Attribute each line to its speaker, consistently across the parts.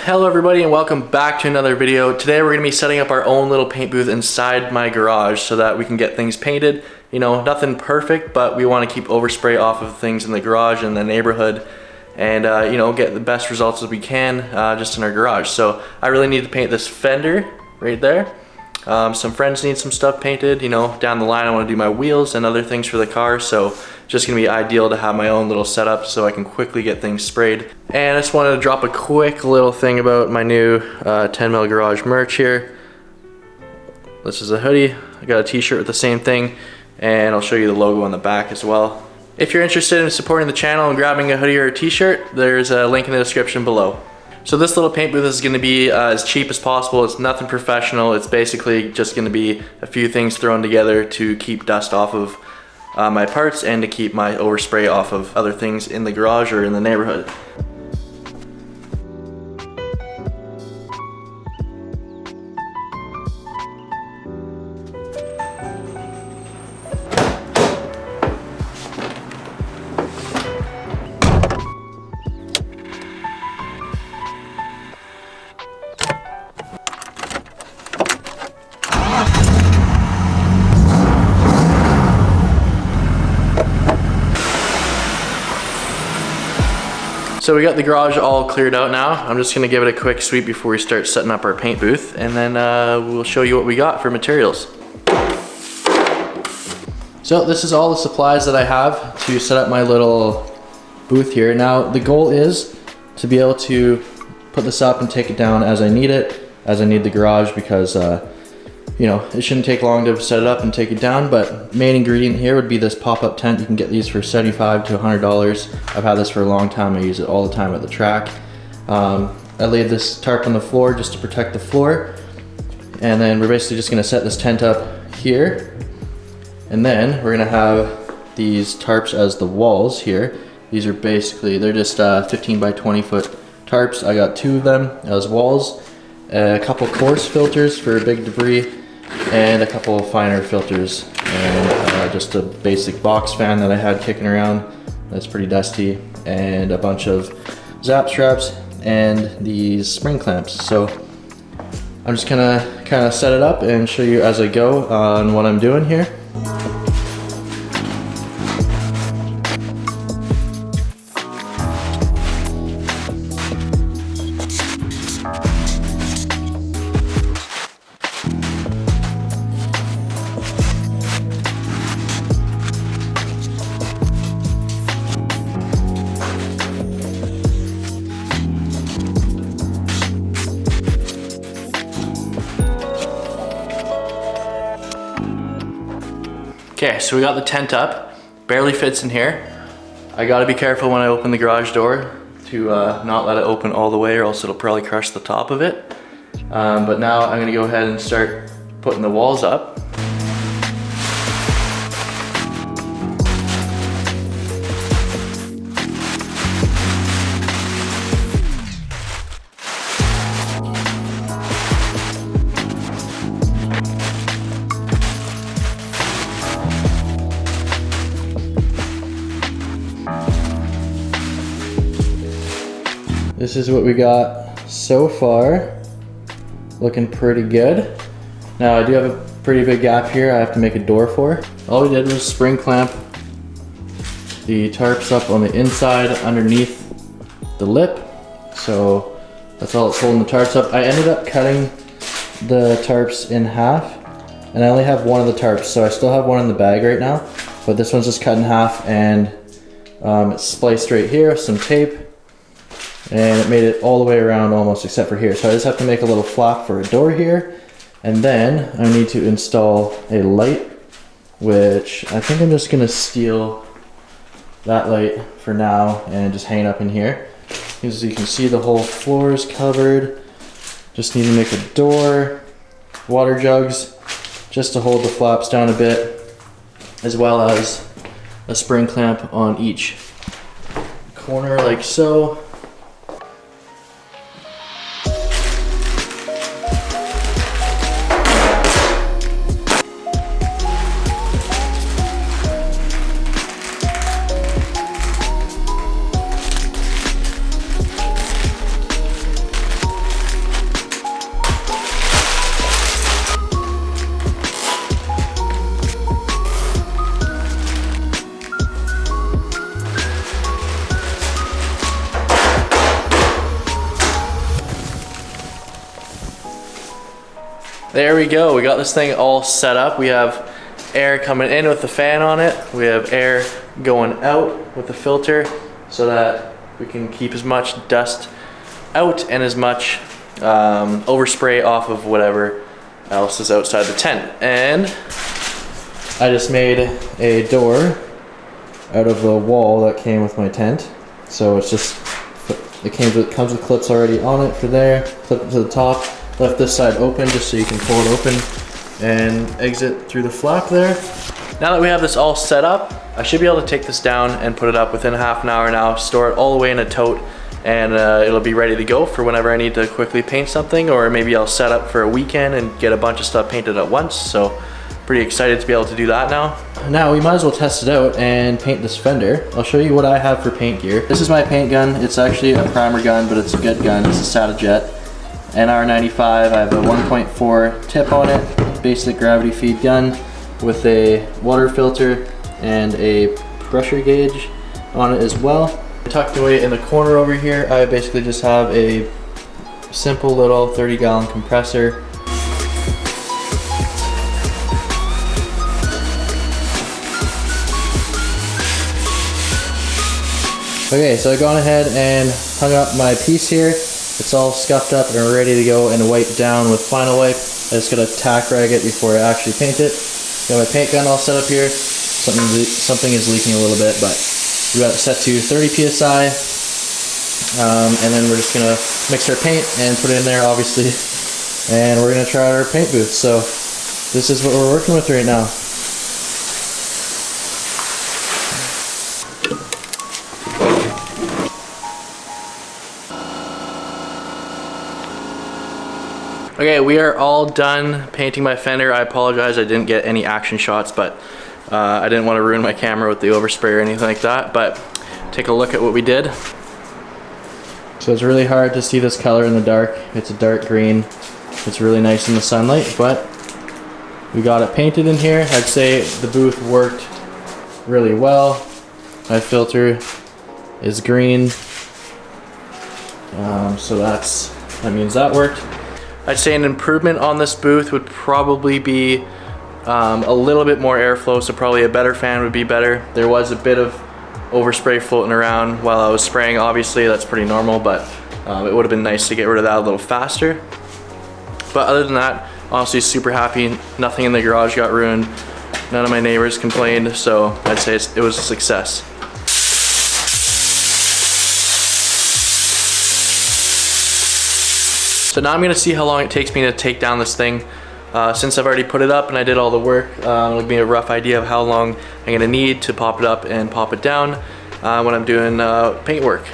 Speaker 1: Hello everybody and welcome back to another video. Today we're going to be setting up our own little paint booth inside my garage so that we can get things painted. You know, nothing perfect, but we want to keep overspray off of things in the garage and the neighborhood and you know, get the best results as we can just in our garage. So I really need to paint this fender right there. Some friends need some stuff painted, you know, down the line I want to do my wheels and other things for the car, so just gonna be ideal to have my own little setup so I can quickly get things sprayed. And I just wanted to drop a quick little thing about my new Tenmill garage merch here. This is a hoodie, I got a t-shirt with the same thing, and I'll show you the logo on the back as well. If you're interested in supporting the channel and grabbing a hoodie or a t-shirt, there's a link in the description below. So this little paint booth is going to be as cheap as possible. It's nothing professional. It's basically just going to be a few things thrown together to keep dust off of my parts and to keep my overspray off of other things in the garage or in the neighborhood. So we got the garage all cleared out now. I'm just gonna give it a quick sweep before we start setting up our paint booth, and then we'll show you what we got for materials. So this is all the supplies that I have to set up my little booth here. Now the goal is to be able to put this up and take it down as I need it, as I need the garage, because you know, it shouldn't take long to set it up and take it down, but main ingredient here would be this pop-up tent. You can get these for $75 to $100. I've had this for a long time. I use it all the time at the track. I laid this tarp on the floor just to protect the floor. And then we're basically just gonna set this tent up here. And then we're gonna have these tarps as the walls here. These are basically, they're just 15 by 20 foot tarps. I got 2 of them as walls. A couple coarse filters for big debris, and a couple of finer filters, and just a basic box fan that I had kicking around that's pretty dusty, and a bunch of zap straps and these spring clamps. So I'm just gonna kind of set it up and show you as I go on what I'm doing here. Okay, so we got the tent up, barely fits in here. I gotta be careful when I open the garage door to not let it open all the way, or else it'll probably crush the top of it. But now I'm gonna go ahead and start putting the walls up. This is what we got so far. Looking pretty good. Now I do have a pretty big gap here I have to make a door for. All we did was spring clamp the tarps up on the inside underneath the lip. So that's all it's holding the tarps up. I ended up cutting the tarps in half, and I only have one of the tarps, so I still have one in the bag right now, but this one's just cut in half, and it's spliced right here with some tape. And it made it all the way around almost except for here. So I just have to make a little flap for a door here. And then I need to install a light, which I think I'm just gonna steal that light for now and just hang it up in here. As you can see, the whole floor is covered. Just need to make a door, water jugs, just to hold the flaps down a bit, as well as a spring clamp on each corner like so. There we go. We got this thing all set up. We have air coming in with the fan on it. We have air going out with the filter so that we can keep as much dust out and as much overspray off of whatever else is outside the tent. And I just made a door out of the wall that came with my tent. So it's just, it comes with clips already on it for there. Clip it to the top. Left this side open just so you can pull it open and exit through the flap there. Now that we have this all set up, I should be able to take this down and put it up within half an hour now, store it all the way in a tote, and it'll be ready to go for whenever I need to quickly paint something, or maybe I'll set up for a weekend and get a bunch of stuff painted at once. So pretty excited to be able to do that now. Now we might as well test it out and paint this fender. I'll show you what I have for paint gear. This is my paint gun. It's actually a primer gun, but it's a good gun. It's a Satajet NR95. I have a 1.4 tip on it, basic gravity feed gun with a water filter and a pressure gauge on it as well. Tucked away in the corner over here, I basically just have a simple little 30-gallon compressor. Okay, so I've gone ahead and hung up my piece here. It's all scuffed up and ready to go and wiped down with Final Wipe. I just gotta tack rag it before I actually paint it. Got my paint gun all set up here. Something is leaking a little bit, but we got it set to 30 psi. And then we're just gonna mix our paint and put it in there, obviously. And we're gonna try our paint booth. So this is what we're working with right now. Okay, we are all done painting my fender. I apologize, I didn't get any action shots, but I didn't want to ruin my camera with the overspray or anything like that. But take a look at what we did. So it's really hard to see this color in the dark. It's a dark green. It's really nice in the sunlight, but we got it painted in here. I'd say the booth worked really well. My filter is green, so that means that worked. I'd say an improvement on this booth would probably be a little bit more airflow, so probably a better fan would be better. There was a bit of overspray floating around while I was spraying. Obviously, that's pretty normal, but it would have been nice to get rid of that a little faster. But other than that, honestly, super happy. Nothing in the garage got ruined. None of my neighbors complained, so I'd say it was a success. So now I'm gonna see how long it takes me to take down this thing. Since I've already put it up and I did all the work, it'll give me a rough idea of how long I'm gonna need to pop it up and pop it down when I'm doing paint work.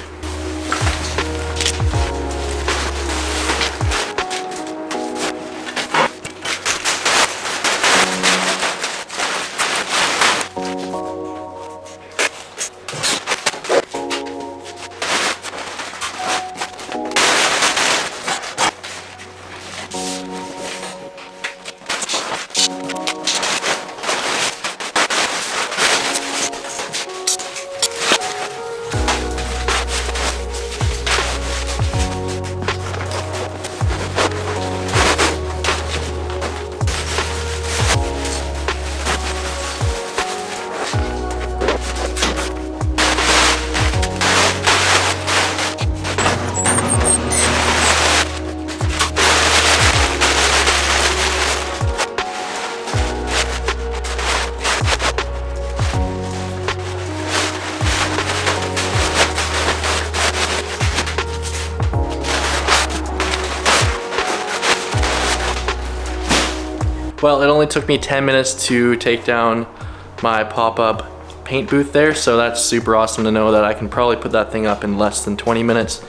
Speaker 1: Well, it only took me 10 minutes to take down my pop-up paint booth there, so that's super awesome to know that I can probably put that thing up in less than 20 minutes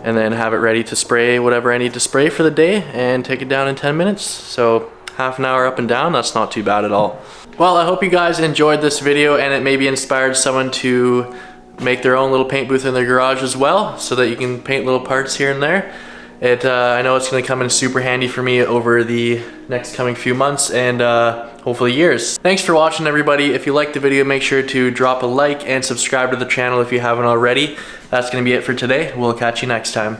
Speaker 1: and then have it ready to spray whatever I need to spray for the day and take it down in 10 minutes. So half an hour up and down, that's not too bad at all. Well, I hope you guys enjoyed this video and it maybe inspired someone to make their own little paint booth in their garage as well, so that you can paint little parts here and there. I know it's going to come in super handy for me over the next coming few months and hopefully years. Thanks for watching, everybody. If you liked the video, make sure to drop a like and subscribe to the channel if you haven't already. That's going to be it for today. We'll catch you next time.